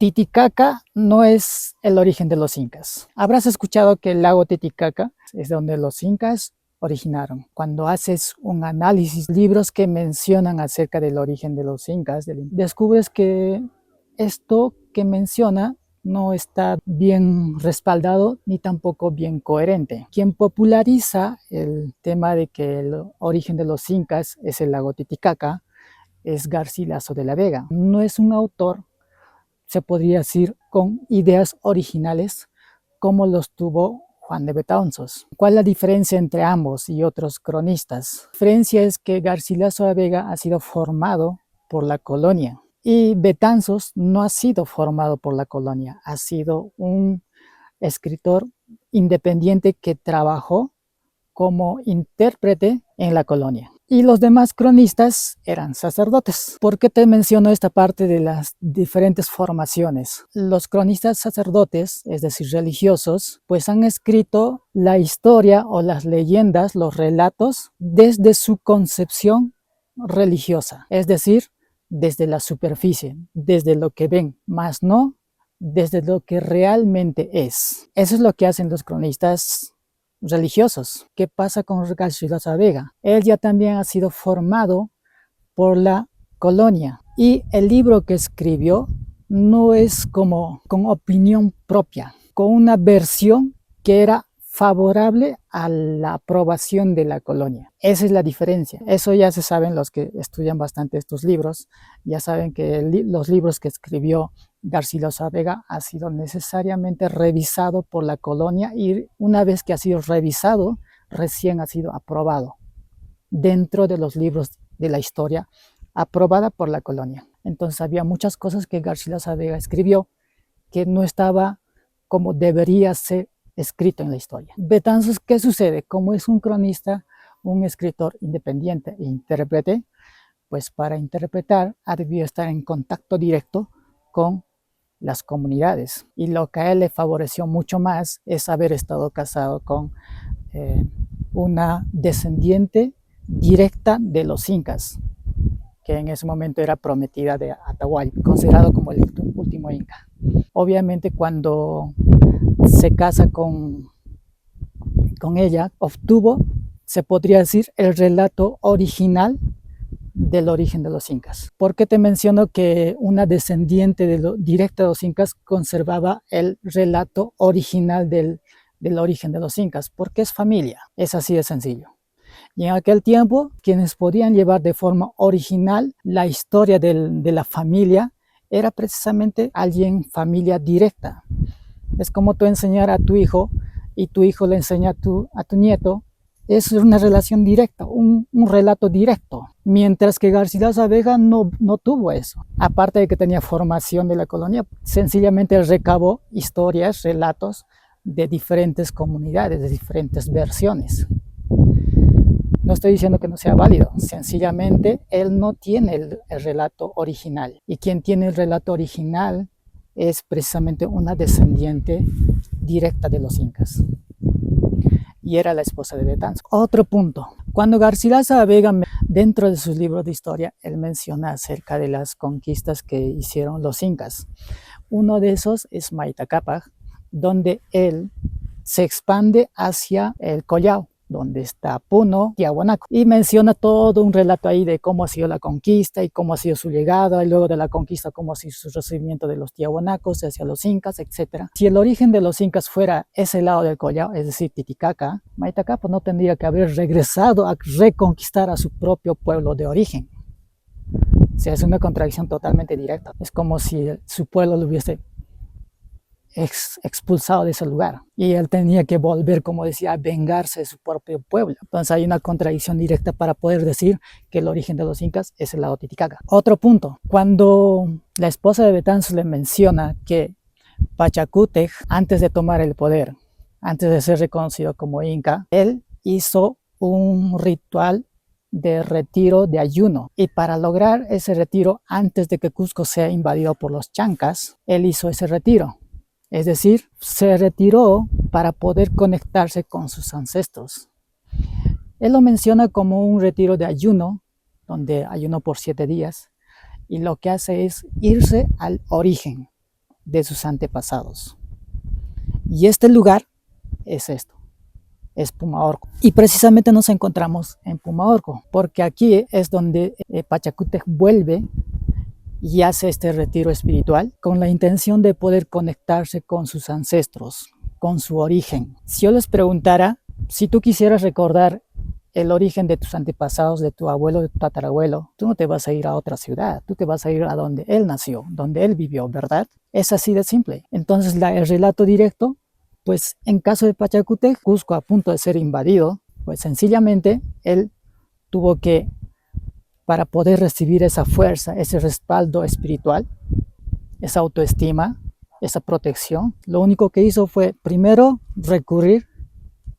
Titicaca no es el origen de los incas. Habrás escuchado que el lago Titicaca es donde los incas originaron. Cuando haces un análisis, libros que mencionan acerca del origen de los incas, descubres que esto que menciona no está bien respaldado ni tampoco bien coherente. Quien populariza el tema de que el origen de los incas es el lago Titicaca es Garcilaso de la Vega. No es un autor, se podría decir, con ideas originales como los tuvo Juan de Betanzos. ¿Cuál es la diferencia entre ambos y otros cronistas? La diferencia es que Garcilaso de la Vega ha sido formado por la colonia y Betanzos no ha sido formado por la colonia, ha sido un escritor independiente que trabajó como intérprete en la colonia. Y los demás cronistas eran sacerdotes. ¿Por qué te menciono esta parte de las diferentes formaciones? Los cronistas sacerdotes, es decir, religiosos, pues han escrito la historia o las leyendas, los relatos, desde su concepción religiosa, es decir, desde la superficie, desde lo que ven, más no desde lo que realmente es. Eso es lo que hacen los cronistas religiosos. ¿Qué pasa con Garcilaso de la Vega? Él ya también ha sido formado por la colonia y el libro que escribió no es como con opinión propia, con una versión que era favorable a la aprobación de la colonia. Esa es la diferencia. Eso ya se saben los que estudian bastante estos libros, ya saben que los libros que escribió Garcilaso de la Vega ha sido necesariamente revisado por la colonia y una vez que ha sido revisado, recién ha sido aprobado dentro de los libros de la historia, aprobada por la colonia. Entonces había muchas cosas que Garcilaso de la Vega escribió que no estaba como debería ser escrito en la historia. Betanzos, ¿qué sucede? Como es un cronista, un escritor independiente e intérprete, pues para interpretar ha debido estar en contacto directo con las comunidades. Y lo que a él le favoreció mucho más es haber estado casado con una descendiente directa de los incas, que en ese momento era prometida de Atahualpa, considerado como el último inca. Obviamente cuando se casa con ella, obtuvo, se podría decir, el relato original del origen de los incas. ¿Por qué te menciono que una descendiente directa de los incas conservaba el relato original del origen de los incas? Porque es familia, es así de sencillo. Y en aquel tiempo, quienes podían llevar de forma original la historia de la familia era precisamente alguien, familia directa. Es como tú enseñar a tu hijo y tu hijo le enseña a tu nieto. Es una relación directa, un relato directo. Mientras que Garcilaso de la Vega no tuvo eso. Aparte de que tenía formación de la colonia, sencillamente recabó historias, relatos de diferentes comunidades, de diferentes versiones. No estoy diciendo que no sea válido, sencillamente él no tiene el relato original. Y quien tiene el relato original es precisamente una descendiente directa de los incas. Y era la esposa de Betanzos. Otro punto, cuando Garcilaso de la Vega, dentro de sus libros de historia, él menciona acerca de las conquistas que hicieron los incas. Uno de esos es Mayta Capac, donde él se expande hacia el Collao, donde está Puno, Tiahuanaco, y menciona todo un relato ahí de cómo ha sido la conquista y cómo ha sido su llegada, y luego de la conquista cómo ha sido su recibimiento de los tiahuanacos hacia los incas, etc. Si el origen de los incas fuera ese lado del Collao, es decir, Titicaca, Mayta Capac no tendría que haber regresado a reconquistar a su propio pueblo de origen. O sea, es una contradicción totalmente directa. Es como si su pueblo lo hubiese expulsado de ese lugar y él tenía que volver, como decía, a vengarse de su propio pueblo. Entonces hay una contradicción directa para poder decir que el origen de los incas es el lago Titicaca. Otro punto, cuando la esposa de Betanzos le menciona que Pachacútec, antes de tomar el poder, antes de ser reconocido como inca, él hizo un ritual de retiro de ayuno, y para lograr ese retiro antes de que Cusco sea invadido por los chancas, él hizo ese retiro. Es decir, se retiró para poder conectarse con sus ancestros. Él lo menciona como un retiro de ayuno, donde ayunó por 7 días, y lo que hace es irse al origen. de sus antepasados. Y este lugar es esto, es Pumaorco. Y precisamente nos encontramos en Pumaorco, porque aquí es donde Pachacútec vuelve y hace este retiro espiritual con la intención de poder conectarse con sus ancestros, con su origen. Si yo les preguntara, si tú quisieras recordar el origen de tus antepasados, de tu abuelo, de tu tatarabuelo, tú no te vas a ir a otra ciudad, tú te vas a ir a donde él nació, donde él vivió, ¿verdad? Es así de simple. Entonces el relato directo, pues en caso de Pachacútec, Cusco a punto de ser invadido, pues sencillamente él tuvo que, para poder recibir esa fuerza, ese respaldo espiritual, esa autoestima, esa protección, lo único que hizo fue primero recurrir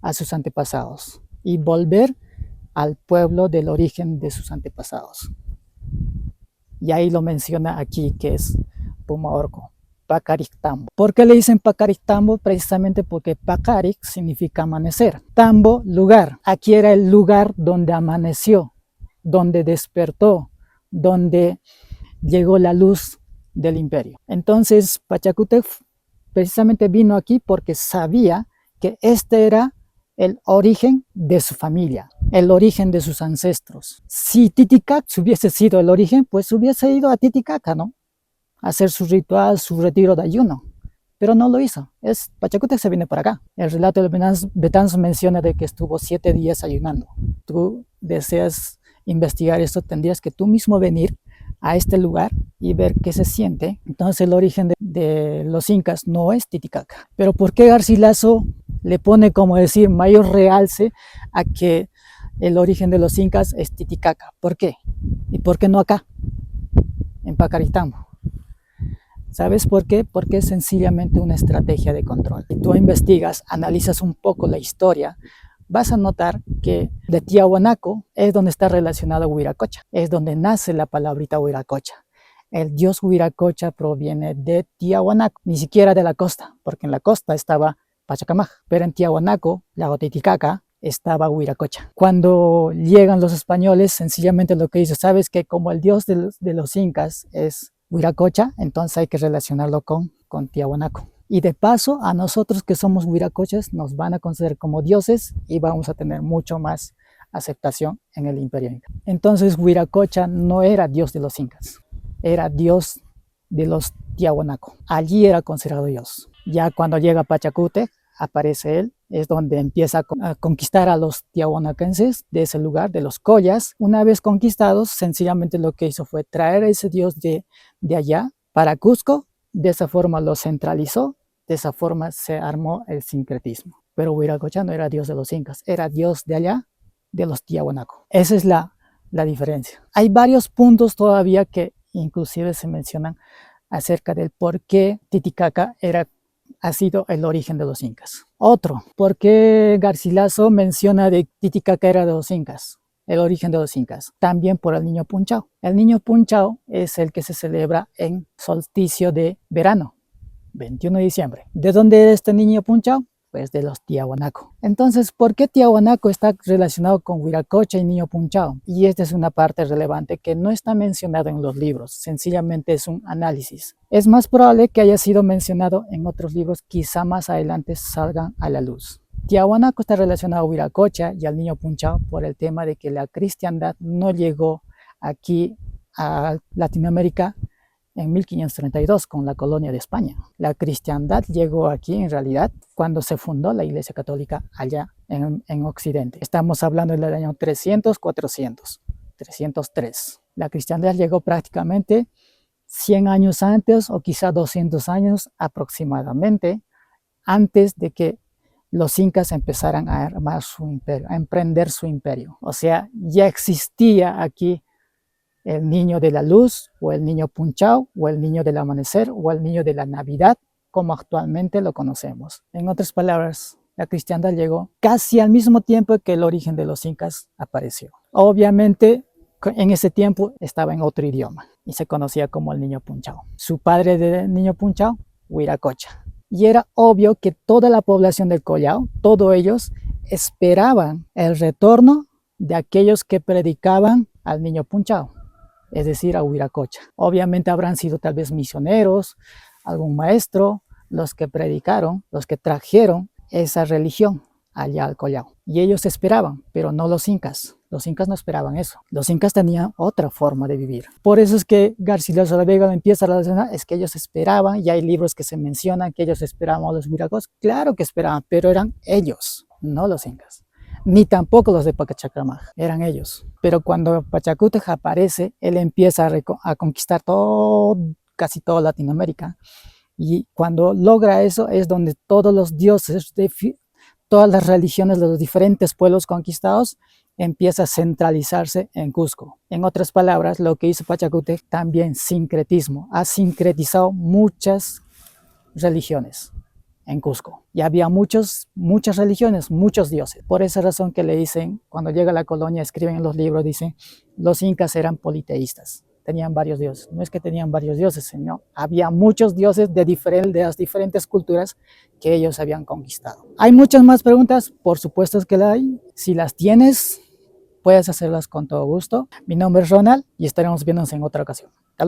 a sus antepasados y volver al pueblo del origen de sus antepasados. Y ahí lo menciona aquí, que es Pumaorco, Pacarictambo. ¿Por qué le dicen Pacarictambo? Precisamente porque Pacaric significa amanecer. Tambo, lugar. Aquí era el lugar donde amaneció, donde despertó, donde llegó la luz del imperio. Entonces Pachacútec precisamente vino aquí porque sabía que este era el origen de su familia, el origen de sus ancestros. Si Titicaca hubiese sido el origen, pues hubiese ido a Titicaca, ¿no? A hacer su ritual, su retiro de ayuno. Pero no lo hizo. Pachacútec se viene para acá. El relato de Betanzos menciona de que estuvo 7 días ayunando. Tú deseas investigar esto, tendrías que tú mismo venir a este lugar y ver qué se siente. Entonces el origen de los incas no es Titicaca. Pero ¿por qué Garcilaso le pone, como decir, mayor realce a que el origen de los incas es Titicaca? ¿Por qué? ¿Y por qué no acá, en Pacarictambo? ¿Sabes por qué? Porque es sencillamente una estrategia de control. Si tú investigas, analizas un poco la historia, vas a notar que de Tiahuanaco es donde está relacionado Huiracocha, es donde nace la palabrita Huiracocha. El dios Huiracocha proviene de Tiahuanaco, ni siquiera de la costa, porque en la costa estaba Pachacamac, pero en Tiahuanaco, Lago Titicaca, estaba Huiracocha. Cuando llegan los españoles, sencillamente lo que hizo, sabes que como el dios de los incas es Huiracocha, entonces hay que relacionarlo con Tiahuanaco. Y de paso, a nosotros que somos huiracochas, nos van a considerar como dioses y vamos a tener mucho más aceptación en el imperio inca. Entonces Huiracocha no era dios de los incas, era dios de los Tiahuanaco. Allí era considerado dios. Ya cuando llega Pachacútec, aparece él, es donde empieza a conquistar a los tiahuanaquenses de ese lugar, de los collas. Una vez conquistados, sencillamente lo que hizo fue traer a ese dios de allá para Cusco. De esa forma lo centralizó, de esa forma se armó el sincretismo. Pero Huiracocha no era dios de los incas, era dios de allá, de los Tiahuanaco. Esa es la diferencia. Hay varios puntos todavía que inclusive se mencionan acerca del por qué Titicaca ha sido el origen de los incas. Otro, ¿por qué Garcilaso menciona de Titicaca era de los incas? El origen de los incas, también por el Niño Punchao. El Niño Punchao es el que se celebra en solsticio de verano, 21 de diciembre. ¿De dónde es este Niño Punchao? Pues de los Tiahuanaco. Entonces, ¿por qué Tiahuanaco está relacionado con Huiracocha y Niño Punchao? Y esta es una parte relevante que no está mencionada en los libros, sencillamente es un análisis. Es más probable que haya sido mencionado en otros libros, quizá más adelante salgan a la luz. Tiahuanaco está relacionado a Huiracocha y al Niño Punchao por el tema de que la cristiandad no llegó aquí a Latinoamérica en 1532 con la colonia de España. La cristiandad llegó aquí en realidad cuando se fundó la Iglesia Católica allá en Occidente. Estamos hablando del año 300, 400, 303. La cristiandad llegó prácticamente 100 años antes o quizá 200 años aproximadamente antes de que los incas empezaran a armar su imperio, a emprender su imperio. O sea, ya existía aquí el niño de la luz, o el niño Punchao, o el niño del amanecer, o el niño de la Navidad, como actualmente lo conocemos. En otras palabras, la cristiandad llegó casi al mismo tiempo que el origen de los incas apareció. Obviamente, en ese tiempo estaba en otro idioma y se conocía como el niño Punchao. Su padre del niño Punchao, Huiracocha. Y era obvio que toda la población del Collao, todos ellos, esperaban el retorno de aquellos que predicaban al niño Punchao, es decir, a Huiracocha. Obviamente habrán sido tal vez misioneros, algún maestro, los que predicaron, los que trajeron esa religión allá al Collao. Y ellos esperaban, pero no los incas. Los incas no esperaban eso. Los incas tenían otra forma de vivir. Por eso es que Garcilaso de la Vega empieza a relacionar, es que ellos esperaban, y hay libros que se mencionan que ellos esperaban a los huiracos. Claro que esperaban, pero eran ellos, no los incas. Ni tampoco los de Pachacamac, eran ellos. Pero cuando Pachacútec aparece, él empieza a conquistar casi toda Latinoamérica. Y cuando logra eso es donde todos los dioses todas las religiones de los diferentes pueblos conquistados empieza a centralizarse en Cusco. En otras palabras, lo que hizo Pachacútec también sincretismo, ha sincretizado muchas religiones en Cusco. Y había muchas religiones, muchos dioses. Por esa razón que le dicen, cuando llega a la colonia, escriben en los libros, dicen, los incas eran politeístas. Tenían varios dioses. No es que tenían varios dioses, sino había muchos dioses de las diferentes culturas que ellos habían conquistado. Hay muchas más preguntas, por supuesto que las hay. Si las tienes, puedes hacerlas con todo gusto. Mi nombre es Ronald y estaremos viéndonos en otra ocasión.